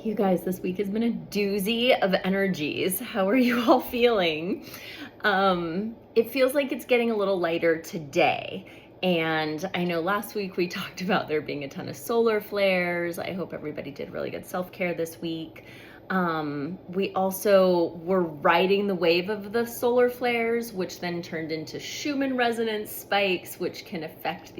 You guys, this week has been a doozy of energies. How are you all feeling? It feels like it's getting a little lighter today. And I know last week we talked about there being a ton of solar flares. I hope everybody did really good self-care this week. We also were riding the wave of the solar flares, which then turned into Schumann resonance spikes, which can affect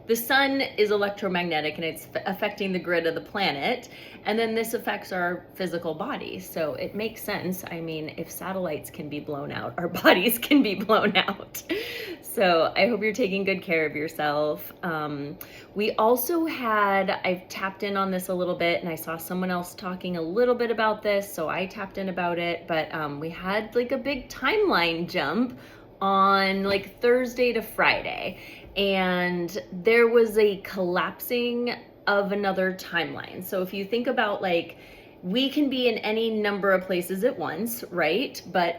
the sun is electromagnetic and it's affecting the grid of the planet. And then this affects our physical bodies. So it makes sense. I mean, if satellites can be blown out, our bodies can be blown out. So I hope you're taking good care of yourself. We also I've tapped in on this a little bit and I saw someone else talking a little bit about this. So I tapped in about it, but we had like a big timeline jump on like Thursday to Friday. And there was a collapsing of another timeline. So if you think about like, we can be in any number of places at once, right? But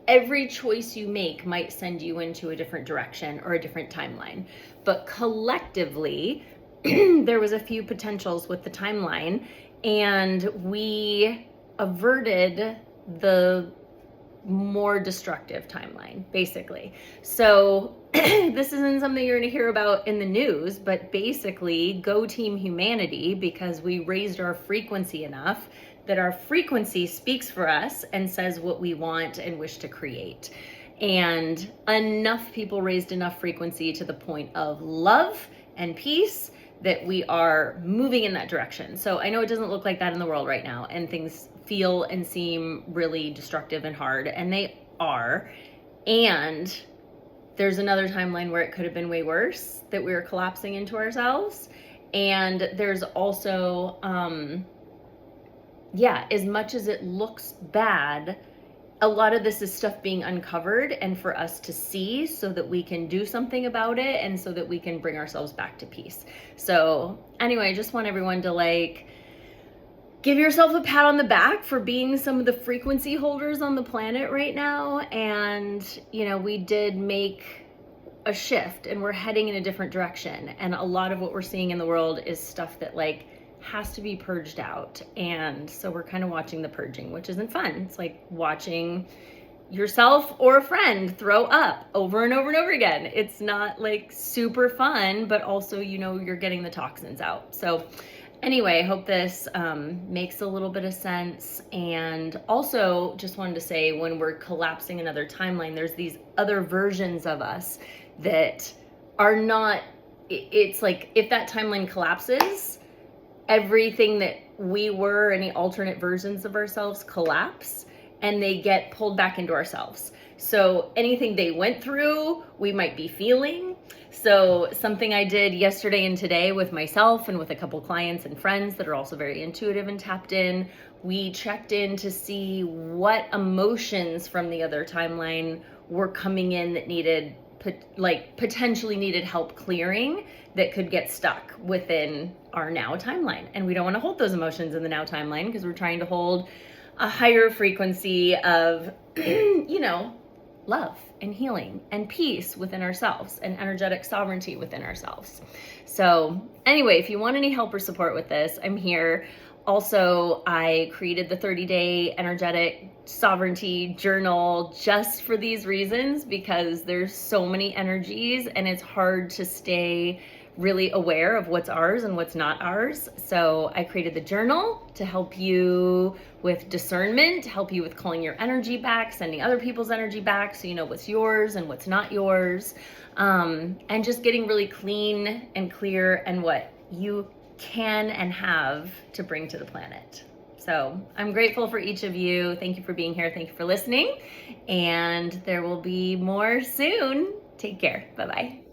every choice you make might send you into a different direction or a different timeline. But collectively, there was a few potentials with the timeline, and we averted the more destructive timeline, basically. So this isn't something you're going to hear about in the news, but basically go Team Humanity, because we raised our frequency enough that our frequency speaks for us and says what we want and wish to create. And enough people raised enough frequency to the point of love and peace that we are moving in that direction. So I know it doesn't look like that in the world right now, and things feel and seem really destructive and hard, and they are. And there's another timeline where it could have been way worse, that we were collapsing into ourselves. And there's also, as much as it looks bad, a lot of this is stuff being uncovered and for us to see so that we can do something about it and so that we can bring ourselves back to peace. So anyway, I just want everyone to like, give yourself a pat on the back for being some of the frequency holders on the planet right now. And, we did make a shift and we're heading in a different direction. And a lot of what we're seeing in the world is stuff that like has to be purged out. And so we're kind of watching the purging, which isn't fun. It's like watching yourself or a friend throw up over and over and over again. It's not like super fun, but also, you're getting the toxins out. So anyway, I hope this makes a little bit of sense. And also just wanted to say, when we're collapsing another timeline, there's these other versions of us that are not, it's like if that timeline collapses, everything that we were, any alternate versions of ourselves collapse and they get pulled back into ourselves. So anything they went through, we might be feeling. So something I did yesterday and today with myself and with a couple clients and friends that are also very intuitive and tapped in, we checked in to see what emotions from the other timeline were coming in that potentially needed help clearing, that could get stuck within our now timeline. And we don't want to hold those emotions in the now timeline, because we're trying to hold a higher frequency of, love and healing and peace within ourselves and energetic sovereignty within ourselves. So anyway, if you want any help or support with this, I'm here. Also, I created the 30-day energetic sovereignty journal just for these reasons, because there's so many energies and it's hard to stay really aware of what's ours and what's not ours. So I created the journal to help you with discernment, help you with calling your energy back, sending other people's energy back, so you know what's yours and what's not yours, and just getting really clean and clear and what you can and have to bring to the planet. So I'm grateful for each of you. Thank you for being here. Thank you for listening. And there will be more soon. Take care. Bye-bye.